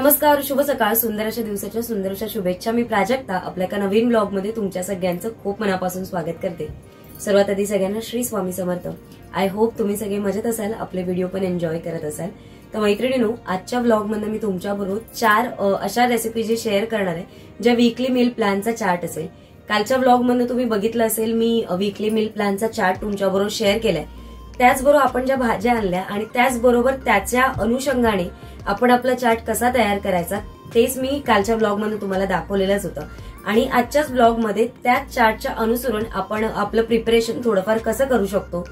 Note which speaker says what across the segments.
Speaker 1: नमस्कार, शुभ सकाळ, सुंदर अशा दिवसाच्या सुंदर अशा शुभेच्छा. मी प्राजक्ता आपल्या एका नवीन ब्लॉग मध्ये तुमच्या सगळ्यांचं खूप मनापासून स्वागत करते. सर्वात आधी सगळ्यांना श्री स्वामी समर्थ. आय होप तुम्ही सगळे मजेत असाल, आपले व्हिडिओ पण एन्जॉय करत असाल. तर मैत्रिणींनो, आजच्या ब्लॉग मध्ये मी तुमच्याबरोबर 4 अशा रेसिपी जे शेअर करणार आहे ज्या वीकली मील प्लॅनचा चार्ट असेल. कालच्या ब्लॉग मध्ये तुम्ही बघितलं असेल, मी वीकली मील प्लॅनचा चार्ट तुमच्याबरोबर शेअर केलाय. त्याचबरोबर आपण ज्या भाज्या आणल्या आणि त्याचबरोबर त्याच्या अनुषंगाने आपण आपला चार्ट कसा तयार करायचा तेच मी कालच्या ब्लॉग मध्ये तुम्हाला दाखवलेलंच होतं. आणि आजच्याच ब्लॉग मध्ये त्याच चार्टच्या अनुसरून आपण आपलं प्रिपरेशन थोडंफार कसं करू शकतो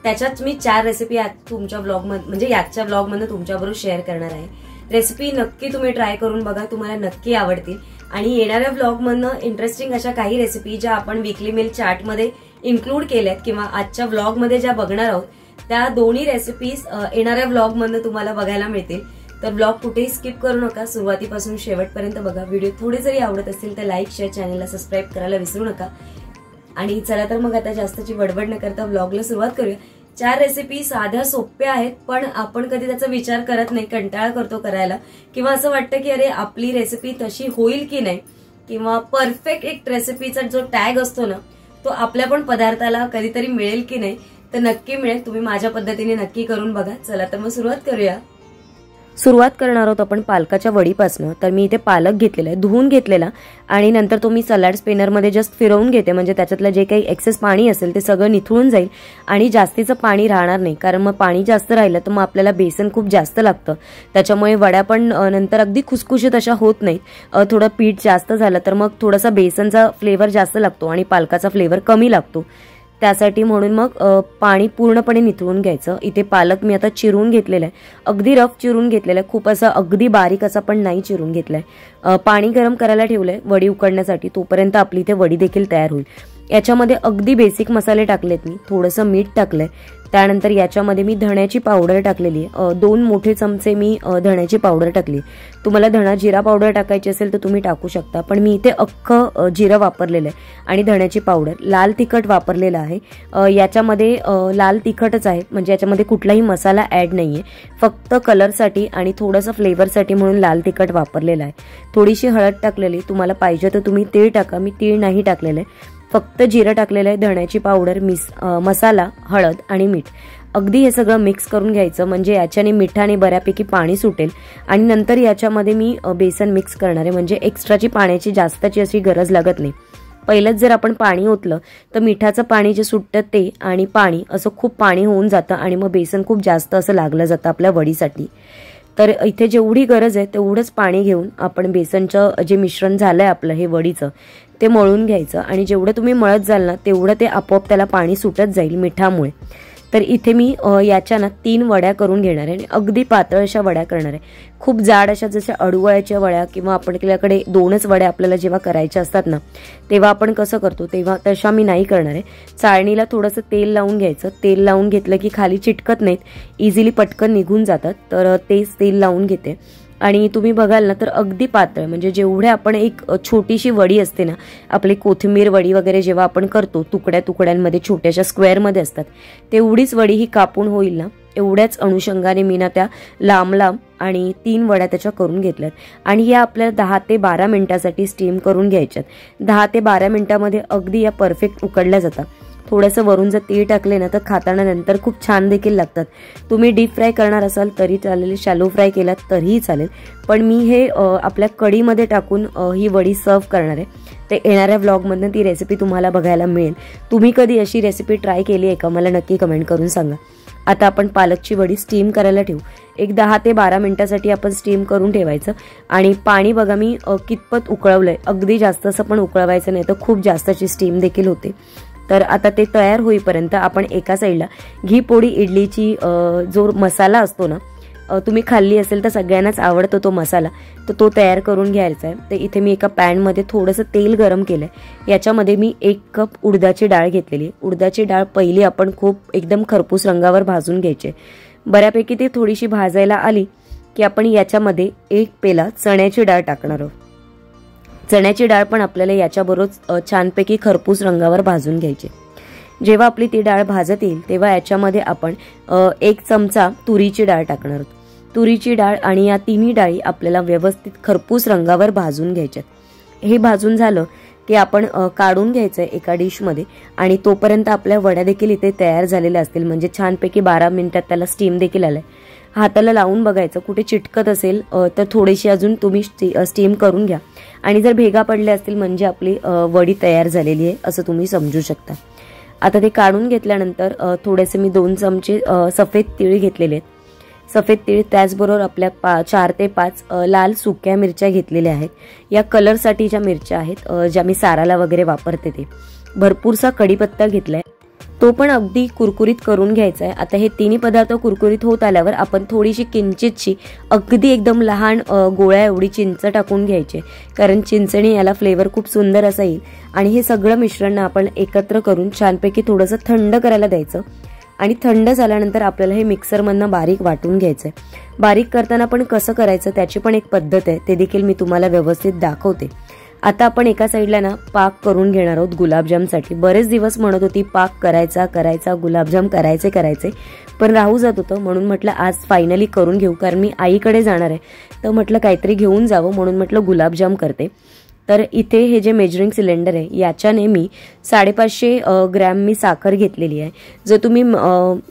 Speaker 1: त्याच्यात मी 4 रेसिपी तुमच्या ब्लॉग मध्ये म्हणजे याच्या ब्लॉग मध्ये तुमच्याबरोबर शेअर करणार आहे. रेसिपी नक्की तुम्ही ट्राय करून बघा, तुम्हाला नक्की आवडतील. आणि येणाऱ्या ब्लॉग मधनं इंटरेस्टिंग अशा काही रेसिपी ज्या आपण वीकली मील चार्ट मध्ये इन्क्लूड केल्यात किंवा आजच्या ब्लॉग मध्ये ज्या बघणार आहोत त्या दोन्ही रेसिपीज येणाऱ्या ब्लॉग मधनं तुम्हाला बघायला मिळतील. तर ब्लॉग कुठेही स्किप करू नका, सुरुवातीपासून शेवटपर्यंत बघा. व्हिडिओ थोडे जरी आवडत असतील तर लाईक, शेअर, चॅनलला सबस्क्राईब करायला विसरू नका. आणि चला तर मग आता जास्तची बडबड न करता ब्लॉगला सुरुवात करूया. 4 रेसिपी साध्या सोप्या आहेत, पण आपण कधी त्याचा विचार करत नाही, कंटाळा करतो करायला, किंवा असं वाटतं की अरे आपली रेसिपी तशी होईल की नाही, किंवा परफेक्ट एक रेसिपीचा जो टॅग असतो ना तो आपल्या पण पदार्थाला कधीतरी मिळेल की नाही. तर नक्की मिळेल, तुम्ही माझ्या पद्धतीने नक्की करून बघा. चला तर मग सुरुवात करूया. सुरुवात करणार आहोत आपण पालकाच्या वडीपासून. तर मी इथे पालक घेतलेला आहे, धुवून घेतलेला, आणि नंतर तो मी सलाड स्पिनरमध्ये जस्ट फिरवून घेते, म्हणजे त्याच्यातलं जे काही एक्सेस पाणी असेल ते सगळं निथळून जाईल आणि जास्तीचं पाणी राहणार नाही. कारण मग पाणी जास्त राहिलं तर मग आपल्याला बेसन खूप जास्त लागतं, त्याच्यामुळे वड्या पण नंतर अगदी खुसखुशीत अशा होत नाहीत. थोडं पीठ जास्त झालं तर मग थोडासा बेसनचा फ्लेवर जास्त लागतो आणि पालकाचा फ्लेवर कमी लागतो. त्यासाठी म्हणून मग पाणी पूर्णपणे निथळून घ्यायचं. इथे पालक मी आता चिरून घेतलेला आहे, अगदी रफ चिरून घेतलेला आहे, खूप असं अगदी बारीक असं पण नाही चिरून घेतलाय. पाणी गरम करायला ठेवलंय वडी उकडण्यासाठी, तोपर्यंत आपली इथे वडी देखील तयार होईल. याच्यामध्ये अगदी बेसिक मसाले टाकलेत मी, थोडंसं मीठ टाकलंय. त्यानंतर याच्यामध्ये मी धण्याची पावडर टाकलेली आहे, 2 मोठे चमचे मी धण्याची पावडर टाकली. तुम्हाला धणा जिरा पावडर टाकायची असेल तर तुम्ही टाकू शकता, पण मी इथे अख्खं जिरं वापरलेलं आहे आणि धण्याची पावडर. लाल तिखट वापरलेलं आहे. याच्यामध्ये लाल तिखटच आहे, म्हणजे याच्यामध्ये कुठलाही मसाला ऍड नाहीये, फक्त कलरसाठी आणि थोडंसं फ्लेवरसाठी म्हणून लाल तिखट वापरलेलं आहे. थोडीशी हळद टाकलेली, तुम्हाला पाहिजे तर तुम्ही तीळ टाका, मी तीळ नाही टाकलेलं आहे, फक्त जिरं टाकलेलं आहे, धण्याची पावडर, मसाला, हळद आणि मीठ. अगदी हे सगळं मिक्स करून घ्यायचं, म्हणजे याच्याने मिठाने बऱ्यापैकी पाणी सुटेल. आणि नंतर याच्यामध्ये मी बेसन मिक्स करणार आहे, म्हणजे एक्स्ट्राची पाण्याची जास्तची अशी गरज लागत नाही. पहिलंच जर आपण पाणी ओतलं तर मिठाचं पाणी जे सुटतं ते आणि पाणी असं खूप पाणी होऊन जातं आणि मग बेसन खूप जास्त असं लागलं जातं आपल्या वडीसाठी. तर इथे जेवढी गरज आहे तेवढंच पाणी घेऊन आपण बेसनचं जे मिश्रण झालंय आपलं हे वडीचं ते मळून घ्यायचं. आणि जेवढं तुम्ही मळत जाल ना तेवढं ते आपोआप त्याला पाणी सुटत जाईल मिठामुळे. तर इथे मी याच्या ना 3 वड्या करून घेणार आहे आणि अगदी पातळ अशा वड्या करणार आहे. खूप जाड अशा जशा अडुवळ्याच्या वड्या किंवा आपल्याकडे 2च वड्या आपल्याला जेव्हा करायच्या असतात ना तेव्हा आपण कसं करतो तेव्हा तशा मी नाही करणार आहे. चाळणीला थोडंसं तेल लावून घ्यायचं. तेल लावून घेतलं की खाली चिटकत नाहीत, इझिली पटकन निघून जातात. तर तेच तेल लावून घेते. आणि तुम्ही बघाल ना तर अगदी पातळ, म्हणजे जेवढे आपण एक छोटीशी वडी असते ना, आपली कोथिंबीर वडी वगैरे जेव्हा आपण करतो तुकड्या तुकड्यांमध्ये छोट्याशा स्क्वेअरमध्ये असतात, तेवढीच वडी ही कापून होईल ना, एवढ्याच अनुषंगाने मी ना त्या लांब लांब आणि 3 वड्या त्याच्या करून घेतल्यात. आणि या आपल्याला 10 ते 12 मिनिटासाठी स्टीम करून घ्यायच्यात. 10 ते 12 मिनिटामध्ये अगदी या परफेक्ट उकडल्या जातात. थोडंसं वरून जर तीळ टाकले ना तर खाताना नंतर खूप छान देखील लागतात. तुम्ही डीप फ्राय करणार असाल तरी चालेल, शॅलो फ्राय केलात तरीही चालेल, पण मी हे आपल्या कढीमध्ये टाकून ही वडी सर्व करणार आहे. ते येणाऱ्या व्लॉगमधून ती रेसिपी तुम्हाला बघायला मिळेल. तुम्ही कधी अशी रेसिपी ट्राय केली आहे का, मला नक्की कमेंट करून सांगा. आता आपण पालकची वडी स्टीम करायला ठेवू. एक 10 ते 12 मिनिटासाठी आपण स्टीम करून ठेवायचं. आणि पाणी बघा मी कितपत उकळवलंय, अगदी जास्त असं पण उकळवायचं नाही तर खूप जास्तची स्टीम देखील होते. तर आता ते तयार होईपर्यंत आपण एका साईडला घी पोळी इडलीची जो मसाला असतो ना, तुम्ही खाल्ली असेल तर सगळ्यांनाच आवडतो तो मसाला, तर तो तयार करून घ्यायचा आहे. तर इथे मी एका पॅनमध्ये थोडंसं तेल गरम केलंय. याच्यामध्ये मी 1 कप उडदाची डाळ घेतलेली. उडदाची डाळ पहिली आपण खूप एकदम खरपूस रंगावर भाजून घ्यायचे. बऱ्यापैकी ती थोडीशी भाजायला आली की आपण याच्यामध्ये 1 पेला चण्याची डाळ टाकणार आहोत. चण्याची डाळ पण आपल्याला याच्याबरोबर छानपैकी खरपूस रंगावर भाजून घ्यायची. जेव्हा आपली ती डाळ भाजत येईल तेव्हा याच्यामध्ये आपण 1 चमचा तुरीची डाळ टाकणार आहोत. तुरीची डाळ आणि या तिन्ही डाळी आपल्याला व्यवस्थित खरपूस रंगावर भाजून घ्यायच्यात। हे भाजून झालं की आपण काढून घ्यायचं आहे एका डिशमध्ये आणि तोपर्यंत आपल्या वड्या देखील इथे तयार झालेल्या असतील, म्हणजे छानपैकी 12 मिनिटात त्याला स्टीम देखील आलंय। हाताला लावून बघायचं, कुठे चिटकत असेल तर थोडीशी अजून तुम्ही स्टीम करून घ्या आणि जर भेगा पडले असतील म्हणजे आपली वडी तयार झालेली आहे असं तुम्ही समजू शकता। आता ते काढून घेतल्यानंतर थोडेसे मी 2 चमचे सफेद तीळ घेतलेले आहेत। सफेद तीळ त्याचबरोबर आपल्या 4 ते 5 लाल सुक्या मिरच्या घेतलेल्या आहेत। या कलरसाठी ज्या मिरच्या आहेत ज्या मी साराला वगैरे वापरते ते। भरपूरसा कढीपत्ता घेतलाय, तो पण अगदी कुरकुरीत करून घ्यायचा आहे। आता हे तिन्ही पदार्थ कुरकुरीत होत आल्यावर आपण थोडीशी किंचितशी अगदी एकदम लहान गोळ्या एवढी चिंच टाकून घ्यायची, कारण चिंचणी याला फ्लेवर खूप सुंदर असा येईल। आणि हे सगळं मिश्रण आपण एकत्र करून छानपैकी थोडंसं थंड करायला द्यायचं आणि थंड झाल्यानंतर आपल्याला हे मिक्सरमधनं बारीक वाटून घ्यायचंय। बारीक करताना पण कसं करायचं त्याची पण एक पद्धत आहे, ते देखील मी तुम्हाला व्यवस्थित दाखवते। आता आपण एका साईडला ना पाक करून घेणार आहोत गुलाबजामसाठी। बरेच दिवस म्हणत होती पाक करायचा गुलाबजाम करायचे पण राहू जात होतं, म्हणून म्हटलं आज फायनली करून घेऊ, कारण मी आईकडे जाणार आहे तर म्हटलं काहीतरी घेऊन जावं, म्हणून म्हटलं गुलाबजाम करते। तर इथे हे जे मेजरिंग सिलेंडर आहे याच्याने मी 550 ग्रॅम मी साखर घेतलेली आहे। जर तुम्ही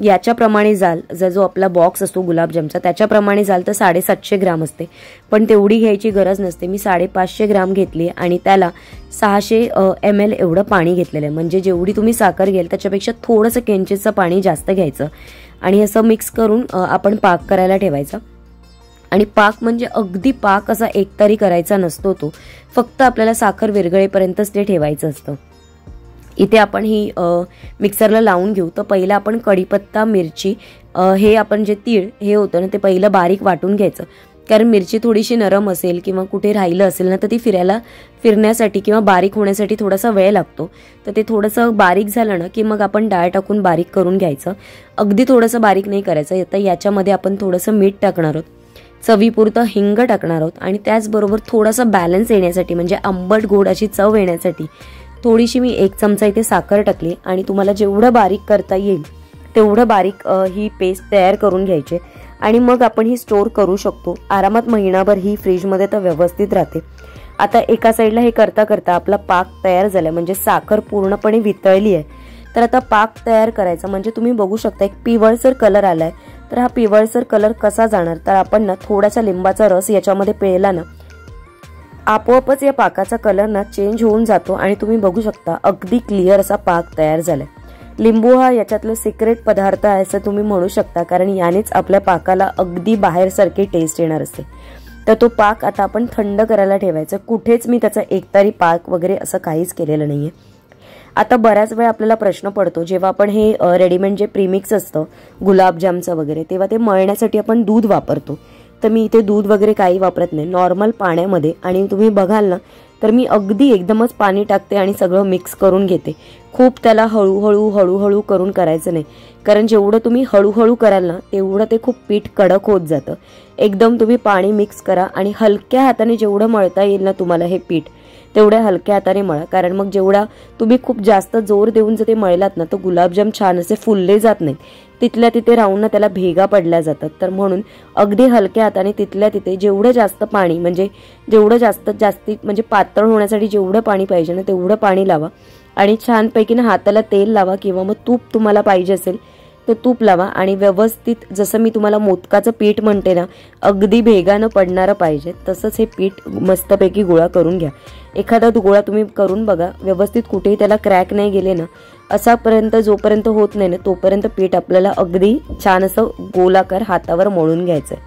Speaker 1: याच्याप्रमाणे जाल, जो आपला बॉक्स असतो गुलाबजामचा त्याच्याप्रमाणे जाल तर 750 ग्रॅम असते, पण तेवढी घ्यायची गरज नसते। मी 550 ग्रॅम घेतली आणि त्याला 600 ml एवढं पाणी घेतलेलं आहे, म्हणजे जेवढी तुम्ही साखर घ्याल त्याच्यापेक्षा थोडंसं किंचितचं पाणी जास्त घ्यायचं आणि असं मिक्स करून आपण पाक करायला ठेवायचा। आणि पाक म्हणजे अगदी पाक असा एकतारी करायचा नसतो तो, फक्त आपल्याला साखर विरघळेपर्यंतच ते ठेवायचं असतं। इथे आपण ही मिक्सरला लावून घेऊ। तर पहिला आपण कढीपत्ता, मिरची, हे आपण जे तीळ हे होतं ना ते पहिलं बारीक वाटून घ्यायचं, कारण मिरची थोडीशी नरम असेल किंवा कुठे राहिलं असेल ना तर ती फिरण्यासाठी किंवा बारीक होण्यासाठी थोडासा वेळ लागतो। तर ते थोडंसं बारीक झालं ना की मग आपण डाळ टाकून बारीक करून घ्यायचं, अगदी थोडंसं बारीक नाही करायचं। आता याच्यामध्ये आपण थोडंसं मीठ टाकणार आहोत, चवीपुरतं हिंग टाकणार आहोत आणि त्याचबरोबर थोडासा बॅलन्स येण्यासाठी म्हणजे आंबट गोड अशी चव येण्यासाठी थोडीशी मी 1 चमचा इथे साखर टाकली आणि तुम्हाला जेवढं बारीक करता येईल तेवढं बारीक ही पेस्ट तयार करून घ्यायची आणि मग आपण ही स्टोर करू शकतो आरामात। महिनाभर ही फ्रीजमध्ये तर व्यवस्थित राहते। आता एका साईडला हे करता करता आपला पाक तयार झाला, म्हणजे साखर पूर्णपणे वितळली आहे। तर आता पाक तयार करायचा, म्हणजे तुम्ही बघू शकता एक पिवळसर कलर आलाय। तर हा पिवळसर कलर कसा जाणार, तर आपण ना थोडासा लिंबाचा रस याच्यामध्ये पिळला ना आपोआपच या पाकाचा कलर ना चेंज होऊन जातो आणि तुम्ही बघू शकता अगदी क्लिअर असा पाक तयार झालाय। लिंबू हा याच्यातलं सिक्रेट पदार्थ आहे असं तुम्ही म्हणू शकता, कारण यानेच आपल्या पाकाला अगदी बाहेरसारखी टेस्ट येणार असते। तर तो पाक आता आपण थंड करायला ठेवायचा, कुठेच मी त्याचा एकतारी पाक वगैरे असं काहीच केलेलं नाहीये। आता बऱ्याच वेळा आपल्याला प्रश्न पडतो जेव्हा आपण हे रेडीमेड जे प्रीमिक्स असतं गुलाबजामचं वगैरे तेव्हा ते मळण्यासाठी आपण दूध वापरतो, तर मी इथे दूध वगैरे काही वापरत नाही, नॉर्मल पाण्यामध्ये। आणि तुम्ही बघाल ना तर मी अगदी एकदमच पाणी टाकते आणि सगळं मिक्स करून घेते। खूप त्याला हळूहळू करून करायचं नाही, कारण जेवढं तुम्ही हळूहळू कराल ना तेवढं ते खूप पीठ कडक होत जातं। एकदम तुम्ही पाणी मिक्स करा आणि हलक्या हाताने जेवढं मळता येईल ना तुम्हाला हे पीठ तेवढ्या हलक्या हाताने मळा, कारण मग जेवढा तुम्ही खूप जास्त जोर देऊन जर ते मळलात ना तर गुलाबजाम छान असे फुलले जात नाहीत, तिथल्या तिथे राहून ना त्याला भेगा पडल्या जातात। तर म्हणून अगदी हलक्या हाताने तिथल्या तिथे जेवढं जास्त पाणी म्हणजे जेवढं जास्तीत म्हणजे पातळ होण्यासाठी जेवढं पाणी पाहिजे ना तेवढं पाणी लावा आणि छानपैकी ना हाताला तेल लावा किंवा मग तूप तुम्हाला पाहिजे असेल तर तूप लावा आणि व्यवस्थित जसं मी तुम्हाला मोदकाचं पीठ म्हणते ना अगदी भेगानं पडणारं पाहिजे तसंच हे पीठ मस्तपैकी गोळा करून घ्या। एखादा गोळा तुम्ही करून बघा, व्यवस्थित कुठेही त्याला क्रॅक नाही गेले ना असापर्यंत जोपर्यंत होत नाही ना तोपर्यंत पीठ आपल्याला अगदी छान असं गोलाकार हातावर मळून घ्यायचंय।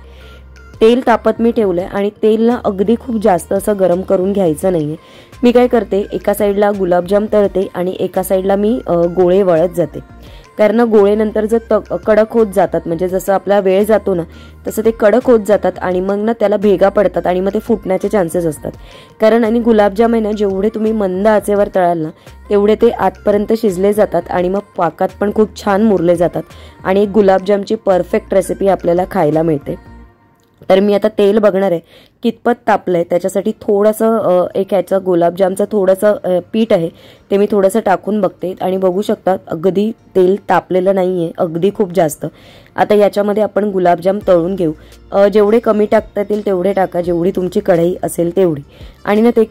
Speaker 1: तेल तापत मी ठेवलंय आणि तेल ना अगदी खूप जास्त असं गरम करून घ्यायचं नाहीये। मी काय करते एका साईडला गुलाबजाम तळते आणि एका साईडला मी गोळे वळत जाते, कारण गोळे नंतर जर कडक होत जातात म्हणजे जसं आपला वेळ जातो ना तसं ते कडक होत जातात आणि मग ना त्याला भेगा पडतात आणि मग ते फुटण्याचे चान्सेस असतात। कारण आणि गुलाबजाम आहे ना जेवढे तुम्ही मंद आचेवर तळाल ना तेवढे ते आतपर्यंत शिजले जातात आणि मग पाकात पण खूप छान मुरले जातात आणि एक गुलाबजामची परफेक्ट रेसिपी आपल्याला खायला मिळते। तर मी आता तेल बघणार आहे कितपत तापलंय, त्याच्यासाठी थोडंसं एक ह्याचं गुलाबजामचं थोडंसं पीठ आहे ते मी थोडंसं टाकून बघते आणि बघू शकता अगदी तेल तापलेलं नाहीये, अगदी खूप जास्त. आता याच्यामध्ये आपण गुलाबजाम तळून घेऊ. जेवढे कमी टाकता येतील तेवढे टाका, जेवढी तुमची कढई असेल तेवढी. आणि ना ते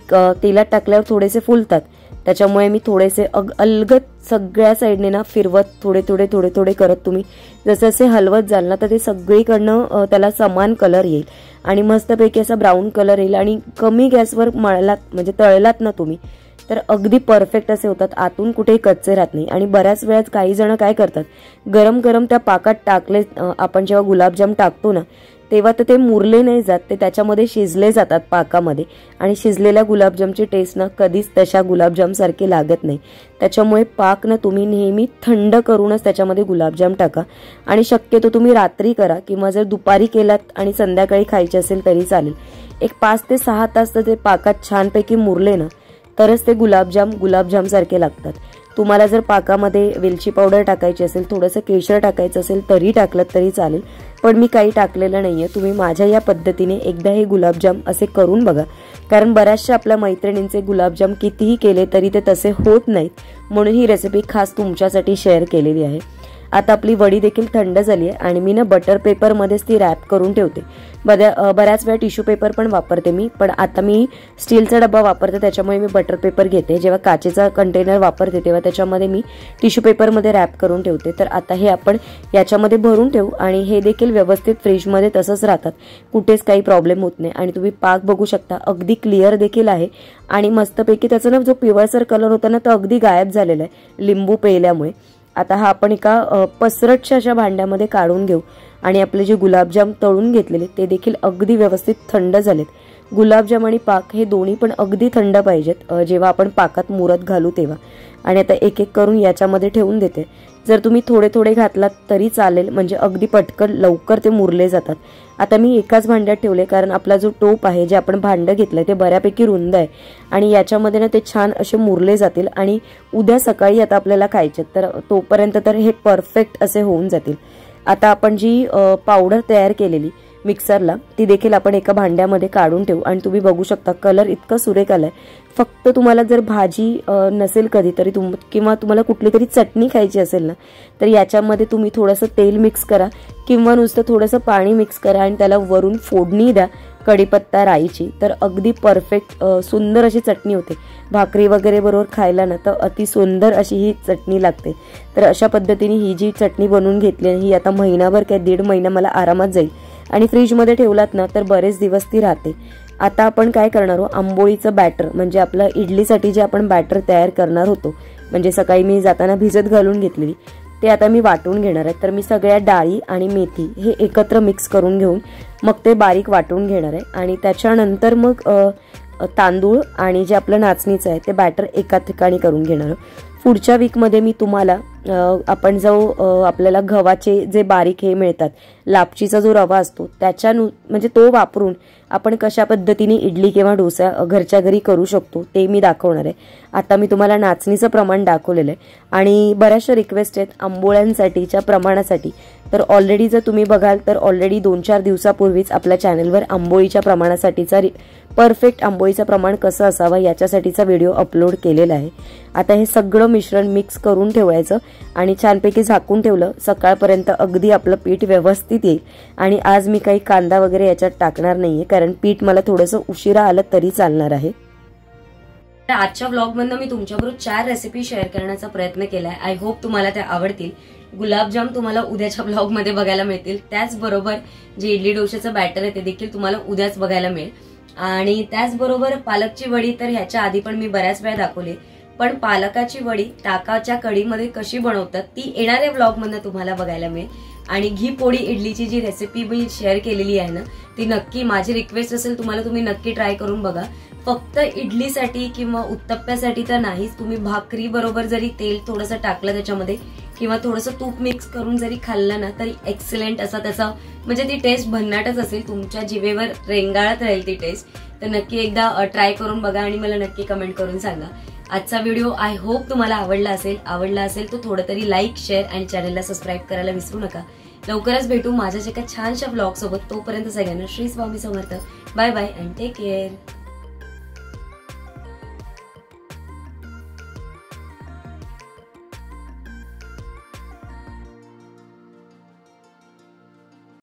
Speaker 1: तेलात टाकल्यावर थोडेसे फुलतात, त्याच्यामुळे मी थोडेसे अलगद सगळ्या साईडने ना फिरवत थोडे थोडे थोडे थोडे करत तुम्ही जसे हलवत जाल ना तर ते सगळीकडनं त्याला समान कलर येईल आणि मस्तपैकी असा ब्राऊन कलर येईल. आणि कमी गॅसवर मळलात म्हणजे तळलात ना तुम्ही तर अगदी परफेक्ट असे होतात, आतून कुठेही कच्चे राहत नाही. आणि बऱ्याच वेळात काही जण काय करतात, गरम गरम त्या पाकात टाकले, आपण जेव्हा गुलाबजाम टाकतो ना तेव्हा तर ते मुरले नाही जात, ते त्याच्यामध्ये शिजले जातात पाकामध्ये. आणि शिजलेल्या गुलाबजामची टेस्ट ना कधीच तशा गुलाबजाम सारखी लागत नाही. त्याच्यामुळे पाक ना तुम्ही नेहमी थंड करूनच त्याच्यामध्ये गुलाबजाम टाका. आणि शक्यतो तुम्ही रात्री करा किंवा जर दुपारी केलात आणि संध्याकाळी खायचे असेल तरी चालेल. एक 5 ते 6 तास तर ते पाकात छानपैकी मुरले ना तरच ते गुलाबजाम सारखे लागतात. तुम्हाला जर पाकामध्ये वेलची पावडर टाकायची असेल, थोडंसं केशर टाकायचं असेल तरी टाकलं तरी चालेल, पण मी काही टाकलेलं नाहीये. तुम्ही माझ्या या पद्धतीने एकदा हे गुलाबजाम असे करून बघा, कारण बऱ्याचशा आपल्या मैत्रिणींचे गुलाबजाम कितीही केले तरी ते तसे होत नाहीत, म्हणून ही रेसिपी खास तुमच्यासाठी शेअर केलेली आहे. आता आपली वडी देखील थंड झाली आहे आणि मी ना बटर पेपरमध्येच ती रॅप करून ठेवते. बऱ्याच वेळा टिश्यू पेपर पण वापरते मी, पण आता मी स्टीलचा डब्बा वापरते त्याच्यामुळे मी बटर पेपर घेते. जेव्हा काचेचा कंटेनर वापरते तेव्हा त्याच्यामध्ये मी टिश्यू पेपरमध्ये रॅप करून ठेवते. तर आता हे आपण याच्यामध्ये भरून ठेवू आणि हे देखील व्यवस्थित फ्रीजमध्ये तसंच राहतात, कुठेच काही प्रॉब्लेम होत नाही. आणि तुम्ही पाक बघू शकता अगदी क्लिअर देखील आहे आणि मस्तपैकी त्याचा ना जो पिवळसर कलर होता ना तो अगदी गायब झालेला आहे लिंबू पिळल्यामुळे. आता हा आपण एका पसरटच्या अशा भांड्यामध्ये काढून घेऊ आणि आपले जे गुलाबजाम तळून घेतलेले ते देखील अगदी व्यवस्थित थंड झालेत. गुलाबजाम आणि पाक हे दोन्ही पण अगदी थंड पाहिजेत जेव्हा आपण पाकात मुरत घालू तेव्हा. आणि आता एक एक करून याच्यामध्ये ठेवून देते. जर तुम्ही थोडे थोडे घातलात तरी चालेल, म्हणजे अगदी पटकन लवकर ते मुरले जातात. आता मी एकाच भांड्यात ठेवले कारण आपला जो टोप आहे जे आपण भांडं घेतलंय ते बऱ्यापैकी रुंद आहे आणि याच्यामध्ये ना ते छान असे मुरले जातील आणि उद्या सकाळी आता आपल्याला खायचे तर तोपर्यंत तर हे परफेक्ट असे होऊन जातील. आता आपण जी पावडर तयार केलेली मिक्सरला ती देखील आपण एका भांड्यामध्ये काढून ठेवू. आणि तुम्ही बघू शकता कलर इतका सुरेख आलाय. फक्त तुम्हाला जर भाजी नसेल कधीतरी किंवा तुम्हाला कुठली तरी चटणी खायची असेल ना तर याच्यामध्ये तुम्ही थोडंसं तेल मिक्स करा किंवा नुसतं थोडंसं पाणी मिक्स करा आणि त्याला वरून फोडणी द्या कढीपत्ता राईची, तर अगदी परफेक्ट सुंदर अशी चटणी होते. भाकरी वगैरे बरोबर खायला ना तर अति सुंदर अशी ही चटणी लागते. तर अशा पद्धतीने ही जी चटणी बनवून घेतली ही आता महिनाभर काय 1.5 महिना मला आरामात जाईल आणि फ्रीजमध्ये ठेवलात ना तर बरेच दिवस ती राहते. आता आपण काय करणार आहोत, आंबोळीचं बॅटर म्हणजे आपलं इडलीसाठी जे आपण बॅटर तयार करणार होतो, म्हणजे सकाळी मी जाताना भिजत घालून घेतलेली ते आता मी वाटून घेणार आहे. तर मी सगळ्या डाळी आणि मेथी हे एकत्र मिक्स करून घेऊन मग ते बारीक वाटून घेणार आहे आणि त्याच्यानंतर मग तांदूळ आणि जे आपलं नाचणीचं आहे ते बॅटर एका ठिकाणी करून घेणार आहे. पुढच्या वीकमध्ये मी तुम्हाला आपण जो आपल्याला गव्हाचे जे बारीक हे मिळतात लापशीचा जो रवा असतो त्याच्या म्हणजे तो वापरून आपण कशा पद्धतीने इडली किंवा डोसा घरच्या घरी करू शकतो ते मी दाखवणार आहे. आता मी तुम्हाला नाचणीचं प्रमाण दाखवलेलं आहे आणि बऱ्याचशा रिक्वेस्ट आहेत आंबोळ्यांसाठीच्या प्रमाणासाठी. तर ऑलरेडी जर तुम्ही बघाल तर ऑलरेडी 2-4 दिवसापूर्वीच आपल्या चॅनलवर आंबोळीच्या प्रमाणासाठीचा परफेक्ट आंबोळीचं प्रमाण कसं असावं याच्यासाठीचा व्हिडिओ अपलोड केलेला आहे. आता हे सगळं मिश्रण मिक्स करून ठेवायचं आणि छानपैकी झाकून ठेवलं सकाळपर्यंत अगदी आपलं पीठ व्यवस्थित येईल. आणि आज मी काही कांदा वगैरे याच्यात टाकणार नाहीये कारण पीठ मला थोडंसं उशिरा आलं तरी चालणार आहे. आजच्या व्लॉगमधनं मी तुमच्याबरोबर 4 रेसिपी शेअर करण्याचा प्रयत्न केलाय. आय होप तुम्हाला त्या आवडतील. गुलाबजाम तुम्हाला उद्याच्या ब्लॉगमध्ये बघायला मिळतील, त्याचबरोबर जे इडली डोशाचं बॅटर आहे ते देखील तुम्हाला उद्याच बघायला मिळेल. आणि त्याचबरोबर पालकची वडी तर ह्याच्या आधी पण मी बऱ्याच वेळा दाखवली, पण पालकाची वडी ताकाच्या कढीमध्ये कशी बनवतात ती येणाऱ्या व्लॉगमधनं तुम्हाला बघायला मिळेल. आणि घी पोळी इडलीची जी रेसिपी मी शेअर केलेली आहे ना ती नक्की, माझी रिक्वेस्ट असेल तुम्हाला, तुम्ही नक्की ट्राय करून बघा. फक्त इडलीसाठी किंवा उत्तप्प्यासाठी तर नाहीच, तुम्ही भाकरी बरोबर जरी तेल थोडंसं टाकलं त्याच्यामध्ये किंवा थोडंसं तूप मिक्स करून जरी खाल्लं ना तरी एक्सलेंट असा त्याचा म्हणजे ती टेस्ट भन्नाटच असेल, तुमच्या जिभेवर रेंगाळत राहील ती टेस्ट. तर नक्की एकदा ट्राय करून बघा आणि मला नक्की कमेंट करून सांगा. आजचा व्हिडिओ आय होप तुम्हाला आवडला असेल तो थोडं तरी लाईक, शेअर आणि चॅनलला सबस्क्राईब करायला विसरू नका. लवकरच भेटू माझ्याच एका छानशा ब्लॉग सोबत. तोपर्यंत सगळ्यांना Shri Swami Samarth. Bye bye and take care.